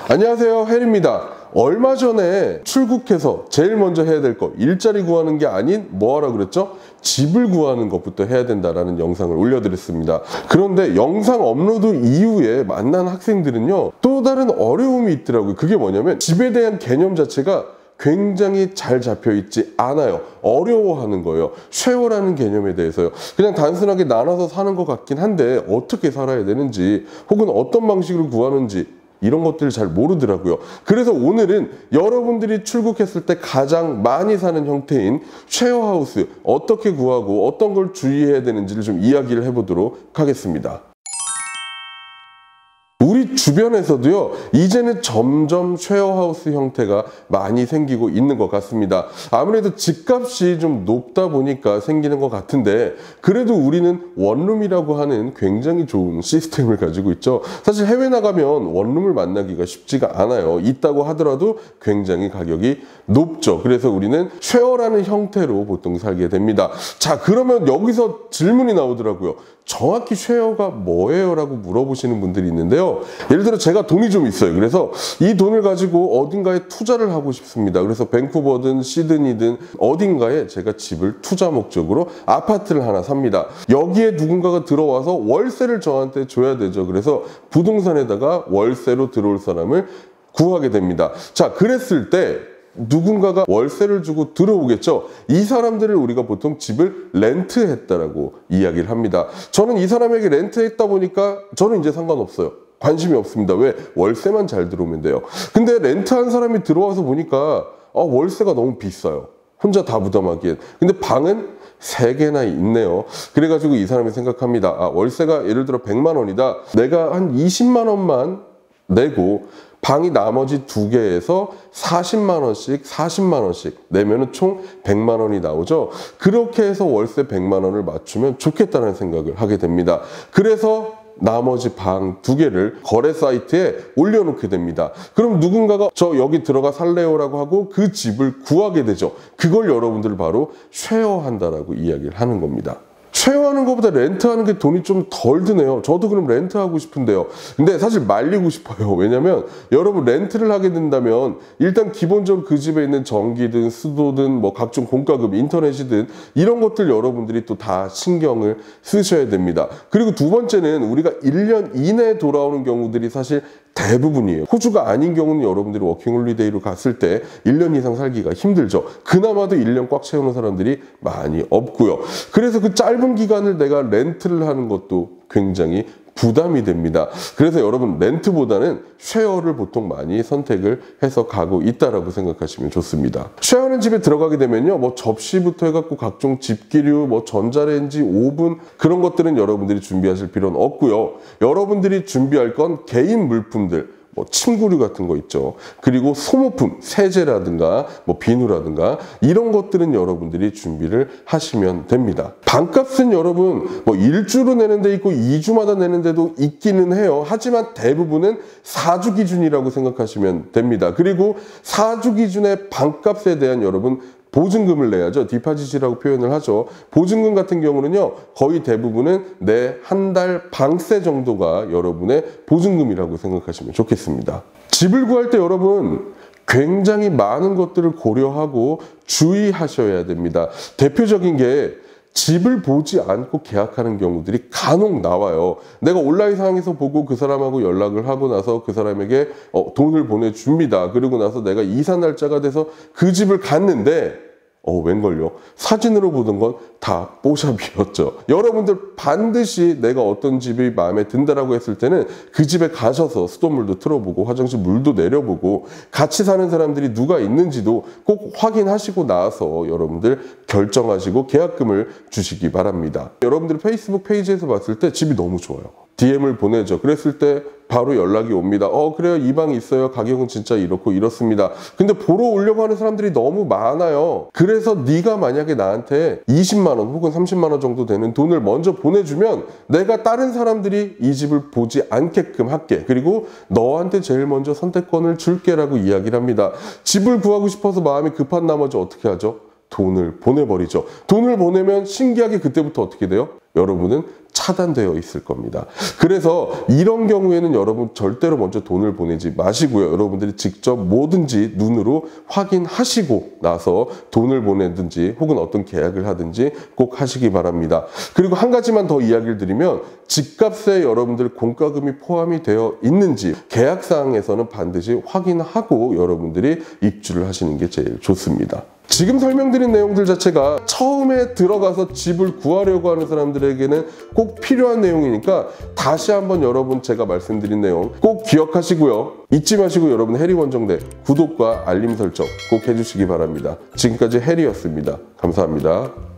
안녕하세요, 헬입니다. 얼마 전에 출국해서 제일 먼저 해야 될 거, 일자리 구하는 게 아닌 뭐 하라 그랬죠? 집을 구하는 것부터 해야 된다라는 영상을 올려드렸습니다. 그런데 영상 업로드 이후에 만난 학생들은요, 또 다른 어려움이 있더라고요. 그게 뭐냐면 집에 대한 개념 자체가 굉장히 잘 잡혀있지 않아요. 어려워하는 거예요. 쉐어라는 개념에 대해서요. 그냥 단순하게 나눠서 사는 것 같긴 한데 어떻게 살아야 되는지 혹은 어떤 방식으로 구하는지 이런 것들을 잘 모르더라고요. 그래서 오늘은 여러분들이 출국했을 때 가장 많이 사는 형태인 쉐어하우스 어떻게 구하고 어떤 걸 주의해야 되는지를 좀 이야기를 해보도록 하겠습니다. 우리 주변에서도요, 이제는 점점 쉐어하우스 형태가 많이 생기고 있는 것 같습니다. 아무래도 집값이 좀 높다 보니까 생기는 것 같은데, 그래도 우리는 원룸이라고 하는 굉장히 좋은 시스템을 가지고 있죠. 사실 해외 나가면 원룸을 만나기가 쉽지가 않아요. 있다고 하더라도 굉장히 가격이 높죠. 그래서 우리는 쉐어라는 형태로 보통 살게 됩니다. 자, 그러면 여기서 질문이 나오더라고요. 정확히 쉐어가 뭐예요? 라고 물어보시는 분들이 있는데요. 예를 들어 제가 돈이 좀 있어요. 그래서 이 돈을 가지고 어딘가에 투자를 하고 싶습니다. 그래서 밴쿠버든 시드니든 어딘가에 제가 집을 투자 목적으로 아파트를 하나 삽니다. 여기에 누군가가 들어와서 월세를 저한테 줘야 되죠. 그래서 부동산에다가 월세로 들어올 사람을 구하게 됩니다. 자, 그랬을 때 누군가가 월세를 주고 들어오겠죠. 이 사람들을 우리가 보통 집을 렌트했다라고 이야기를 합니다. 저는 이 사람에게 렌트했다 보니까 저는 이제 상관없어요. 관심이 없습니다. 왜? 월세만 잘 들어오면 돼요. 근데 렌트한 사람이 들어와서 보니까 월세가 너무 비싸요. 혼자 다 부담하기엔. 근데 방은 3개나 있네요. 그래가지고 이 사람이 생각합니다. 월세가 예를 들어 100만 원이다. 내가 한 20만 원만 내고 방이 나머지 2개에서 40만 원씩 40만 원씩 내면은 총 100만 원이 나오죠. 그렇게 해서 월세 100만 원을 맞추면 좋겠다는 생각을 하게 됩니다. 그래서 나머지 방 2개를 거래 사이트에 올려놓게 됩니다. 그럼 누군가가 저 여기 들어가 살래요라고 하고 그 집을 구하게 되죠. 그걸 여러분들 바로 쉐어한다라고 이야기를 하는 겁니다. 쉐어하는 것보다 렌트하는 게 돈이 좀 덜 드네요. 저도 그럼 렌트하고 싶은데요. 근데 사실 말리고 싶어요. 왜냐면 여러분 렌트를 하게 된다면 일단 기본적으로 그 집에 있는 전기든 수도든 뭐 각종 공과금, 인터넷이든 이런 것들 여러분들이 또 다 신경을 쓰셔야 됩니다. 그리고 두 번째는 우리가 1년 이내에 돌아오는 경우들이 사실 대부분이에요. 호주가 아닌 경우는 여러분들이 워킹홀리데이로 갔을 때 1년 이상 살기가 힘들죠. 그나마도 1년 꽉 채우는 사람들이 많이 없고요. 그래서 그 짧은 기간을 내가 렌트를 하는 것도 굉장히 부담이 됩니다. 그래서 여러분 렌트보다는 쉐어를 보통 많이 선택을 해서 가고 있다라고 생각하시면 좋습니다. 쉐어하는 집에 들어가게 되면요, 뭐 접시부터 해갖고 각종 집기류, 뭐 전자레인지, 오븐 그런 것들은 여러분들이 준비하실 필요는 없고요. 여러분들이 준비할 건 개인 물품들, 뭐 침구류 같은 거 있죠. 그리고 소모품, 세제라든가 뭐 비누라든가 이런 것들은 여러분들이 준비를 하시면 됩니다. 방값은 여러분 뭐 1주로 내는 데 있고 2주마다 내는 데도 있기는 해요. 하지만 대부분은 4주 기준이라고 생각하시면 됩니다. 그리고 4주 기준의 방값에 대한 여러분 보증금을 내야죠. 디파짓이라고 표현을 하죠. 보증금 같은 경우는요, 거의 대부분은 내 한 달 방세 정도가 여러분의 보증금이라고 생각하시면 좋겠습니다. 집을 구할 때 여러분 굉장히 많은 것들을 고려하고 주의하셔야 됩니다. 대표적인 게 집을 보지 않고 계약하는 경우들이 간혹 나와요. 내가 온라인 상에서 보고 그 사람하고 연락을 하고 나서 그 사람에게 돈을 보내줍니다. 그리고 나서 내가 이사 날짜가 돼서 그 집을 갔는데 웬걸요? 사진으로 보던 건 다 뽀샵이었죠. 여러분들 반드시 내가 어떤 집이 마음에 든다라고 했을 때는 그 집에 가셔서 수돗물도 틀어보고 화장실 물도 내려보고 같이 사는 사람들이 누가 있는지도 꼭 확인하시고 나서 여러분들 결정하시고 계약금을 주시기 바랍니다. 여러분들 페이스북 페이지에서 봤을 때 집이 너무 좋아요. DM을 보내죠. 그랬을 때 바로 연락이 옵니다. 그래요. 이 방이 있어요. 가격은 진짜 이렇고 이렇습니다. 근데 보러 오려고 하는 사람들이 너무 많아요. 그래서 네가 만약에 나한테 20만 원 혹은 30만 원 정도 되는 돈을 먼저 보내주면 내가 다른 사람들이 이 집을 보지 않게끔 할게. 그리고 너한테 제일 먼저 선택권을 줄게 라고 이야기를 합니다. 집을 구하고 싶어서 마음이 급한 나머지 어떻게 하죠? 돈을 보내버리죠. 돈을 보내면 신기하게 그때부터 어떻게 돼요? 여러분은 차단되어 있을 겁니다. 그래서 이런 경우에는 여러분 절대로 먼저 돈을 보내지 마시고요. 여러분들이 직접 뭐든지 눈으로 확인하시고 나서 돈을 보내든지 혹은 어떤 계약을 하든지 꼭 하시기 바랍니다. 그리고 한 가지만 더 이야기를 드리면 집값에 여러분들 공과금이 포함이 되어 있는지 계약사항에서는 반드시 확인하고 여러분들이 입주를 하시는 게 제일 좋습니다. 지금 설명드린 내용들 자체가 처음에 들어가서 집을 구하려고 하는 사람들에게는 꼭 필요한 내용이니까 다시 한번 여러분 제가 말씀드린 내용 꼭 기억하시고요. 잊지 마시고 여러분 해리원정대 구독과 알림 설정 꼭 해주시기 바랍니다. 지금까지 해리였습니다. 감사합니다.